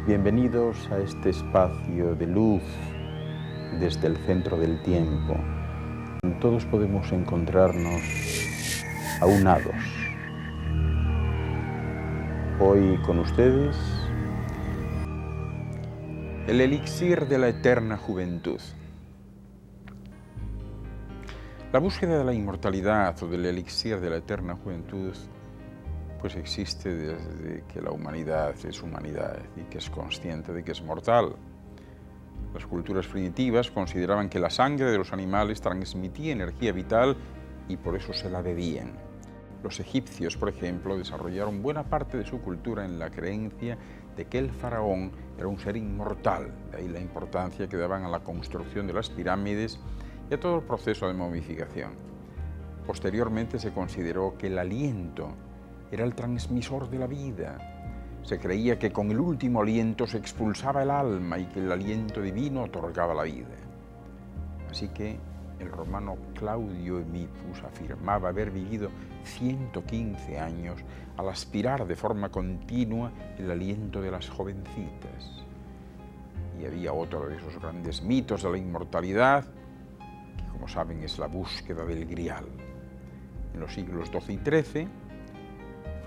Bienvenidos a este espacio de luz desde el centro del tiempo. Todos podemos encontrarnos aunados. Hoy con ustedes, el elixir de la eterna juventud. La búsqueda de la inmortalidad o del elixir de la eterna juventud pues existe desde que la humanidad es humanidad y que es consciente de que es mortal. Las culturas primitivas consideraban que la sangre de los animales transmitía energía vital y por eso se la bebían. Los egipcios, por ejemplo, desarrollaron buena parte de su cultura en la creencia de que el faraón era un ser inmortal, de ahí la importancia que daban a la construcción de las pirámides y a todo el proceso de momificación. Posteriormente se consideró que el aliento era el transmisor de la vida. Se creía que con el último aliento se expulsaba el alma y que el aliento divino otorgaba la vida. Así que el romano Claudio Epipus afirmaba haber vivido 115 años al aspirar de forma continua el aliento de las jovencitas. Y había otro de esos grandes mitos de la inmortalidad, que como saben es la búsqueda del Grial. En los siglos XII y XIII,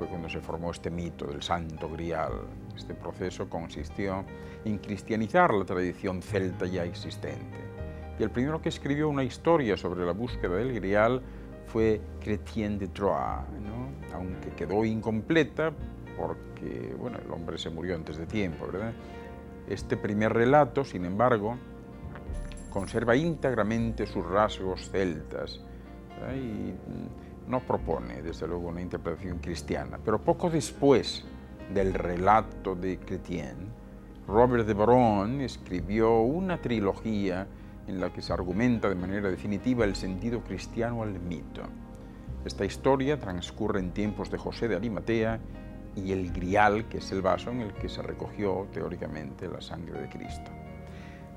fue cuando se formó este mito del Santo Grial. Este proceso consistió en cristianizar la tradición celta ya existente. Y el primero que escribió una historia sobre la búsqueda del Grial fue Chrétien de Troyes, ¿no? Aunque quedó incompleta porque el hombre se murió antes de tiempo, ¿verdad? Este primer relato, sin embargo, conserva íntegramente sus rasgos celtas, ¿verdad? Y no propone, desde luego, una interpretación cristiana, pero poco después del relato de Chrétien, Robert de Boron escribió una trilogía en la que se argumenta de manera definitiva el sentido cristiano al mito. Esta historia transcurre en tiempos de José de Arimatea y el Grial, que es el vaso en el que se recogió teóricamente la sangre de Cristo.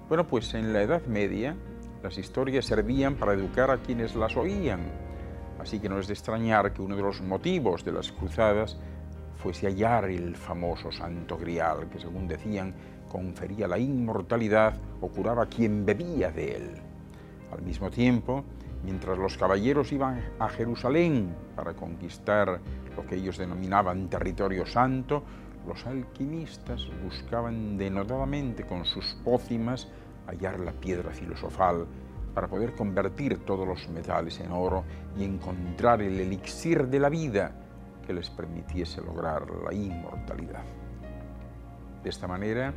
Bueno, pues en la Edad Media las historias servían para educar a quienes las oían. Así que no es de extrañar que uno de los motivos de las cruzadas fuese hallar el famoso Santo Grial, que según decían confería la inmortalidad o curaba a quien bebía de él. Al mismo tiempo, mientras los caballeros iban a Jerusalén para conquistar lo que ellos denominaban territorio santo, los alquimistas buscaban denodadamente con sus pócimas hallar la piedra filosofal para poder convertir todos los metales en oro y encontrar el elixir de la vida que les permitiese lograr la inmortalidad. De esta manera,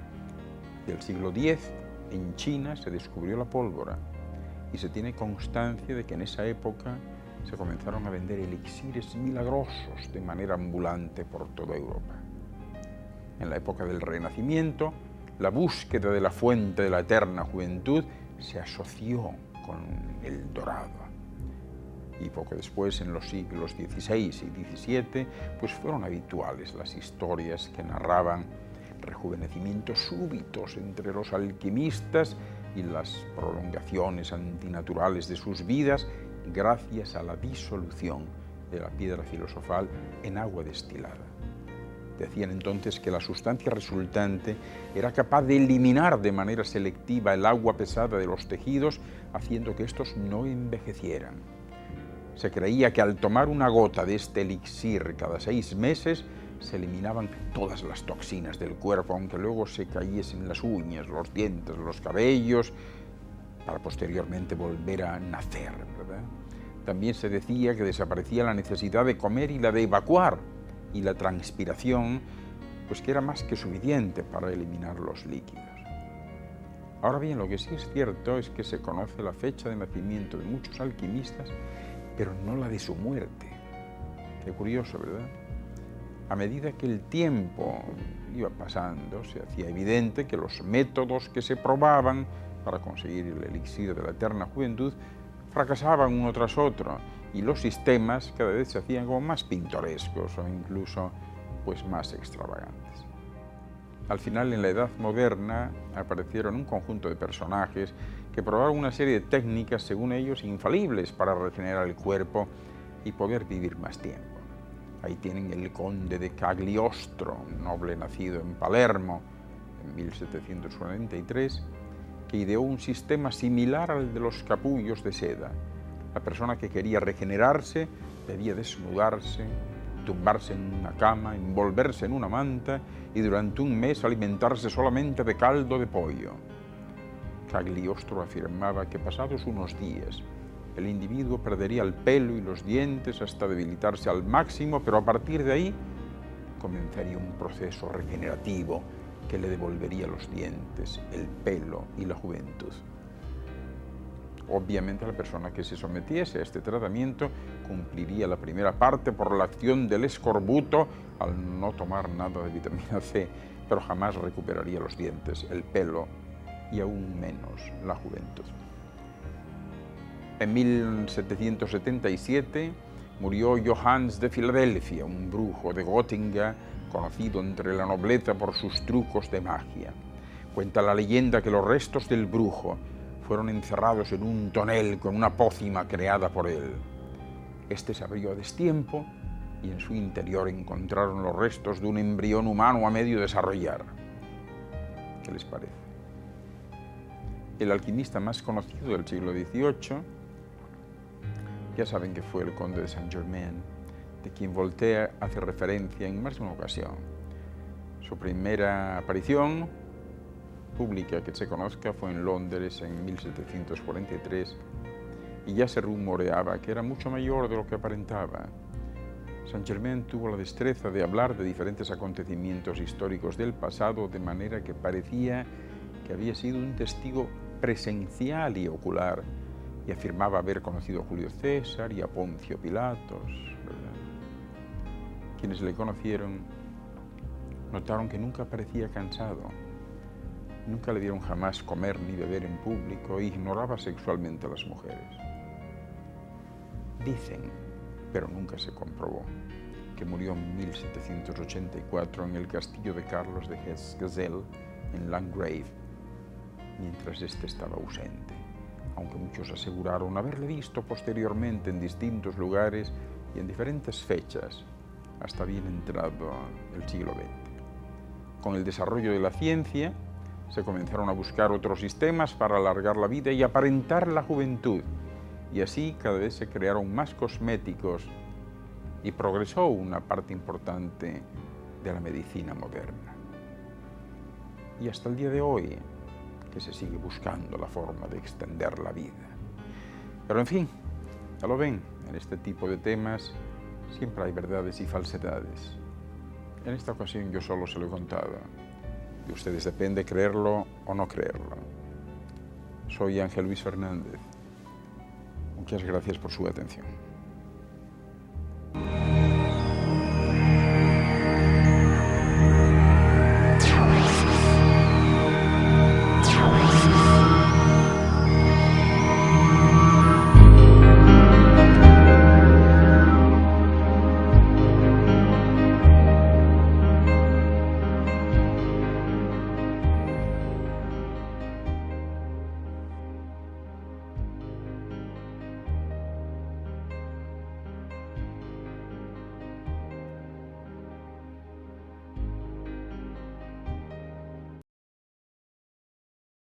del siglo X, en China se descubrió la pólvora y se tiene constancia de que en esa época se comenzaron a vender elixires milagrosos de manera ambulante por toda Europa. En la época del Renacimiento, la búsqueda de la fuente de la eterna juventud se asoció con el dorado. Y poco después, en los siglos XVI y XVII, pues fueron habituales las historias que narraban rejuvenecimientos súbitos entre los alquimistas y las prolongaciones antinaturales de sus vidas gracias a la disolución de la piedra filosofal en agua destilada. Decían entonces que la sustancia resultante era capaz de eliminar de manera selectiva el agua pesada de los tejidos, haciendo que estos no envejecieran. Se creía que al tomar una gota de este elixir cada 6 meses, se eliminaban todas las toxinas del cuerpo, aunque luego se cayesen las uñas, los dientes, los cabellos, para posteriormente volver a nacer, ¿verdad? También se decía que desaparecía la necesidad de comer y la de evacuar, y la transpiración, pues que era más que suficiente para eliminar los líquidos. Ahora bien, lo que sí es cierto es que se conoce la fecha de nacimiento de muchos alquimistas, pero no la de su muerte. Qué curioso, ¿verdad? A medida que el tiempo iba pasando, se hacía evidente que los métodos que se probaban para conseguir el elixir de la eterna juventud fracasaban uno tras otro y los sistemas cada vez se hacían como más pintorescos o incluso pues más extravagantes. Al final, en la Edad Moderna, aparecieron un conjunto de personajes que probaron una serie de técnicas, según ellos, infalibles para regenerar el cuerpo y poder vivir más tiempo. Ahí tienen el conde de Cagliostro, un noble nacido en Palermo en 1743, que ideó un sistema similar al de los capullos de seda. La persona que quería regenerarse debía desnudarse, tumbarse en una cama, envolverse en una manta y durante un mes alimentarse solamente de caldo de pollo. Cagliostro afirmaba que pasados unos días el individuo perdería el pelo y los dientes hasta debilitarse al máximo, pero a partir de ahí comenzaría un proceso regenerativo que le devolvería los dientes, el pelo y la juventud. Obviamente la persona que se sometiese a este tratamiento cumpliría la primera parte por la acción del escorbuto al no tomar nada de vitamina C, pero jamás recuperaría los dientes, el pelo y aún menos la juventud. En 1777 murió Johannes de Filadelfia, un brujo de Gotinga conocido entre la nobleza por sus trucos de magia. Cuenta la leyenda que los restos del brujo fueron encerrados en un tonel con una pócima creada por él. Este se abrió a destiempo y en su interior encontraron los restos de un embrión humano a medio desarrollar. ¿Qué les parece? El alquimista más conocido del siglo XVIII, ya saben que fue el conde de Saint-Germain, de quien Voltaire hace referencia en más de una ocasión. Su primera aparición pública que se conozca fue en Londres en 1743 y ya se rumoreaba que era mucho mayor de lo que aparentaba. Saint-Germain tuvo la destreza de hablar de diferentes acontecimientos históricos del pasado de manera que parecía que había sido un testigo presencial y ocular y afirmaba haber conocido a Julio César y a Poncio Pilatos, ¿verdad? Quienes le conocieron notaron que nunca parecía cansado. Nunca le dieron jamás comer ni beber en público e ignoraba sexualmente a las mujeres. Dicen, pero nunca se comprobó, que murió en 1784 en el castillo de Carlos de Hesse-Kassel, en Landgrave, mientras éste estaba ausente, aunque muchos aseguraron haberle visto posteriormente en distintos lugares y en diferentes fechas, hasta bien entrado el siglo XX. Con el desarrollo de la ciencia, se comenzaron a buscar otros sistemas para alargar la vida y aparentar la juventud, y así cada vez se crearon más cosméticos y progresó una parte importante de la medicina moderna. Y hasta el día de hoy, que se sigue buscando la forma de extender la vida. Pero en fin, ya lo ven, en este tipo de temas siempre hay verdades y falsedades. En esta ocasión yo solo se lo he contado. De ustedes depende creerlo o no creerlo. Soy Ángel Luis Fernández. Muchas gracias por su atención.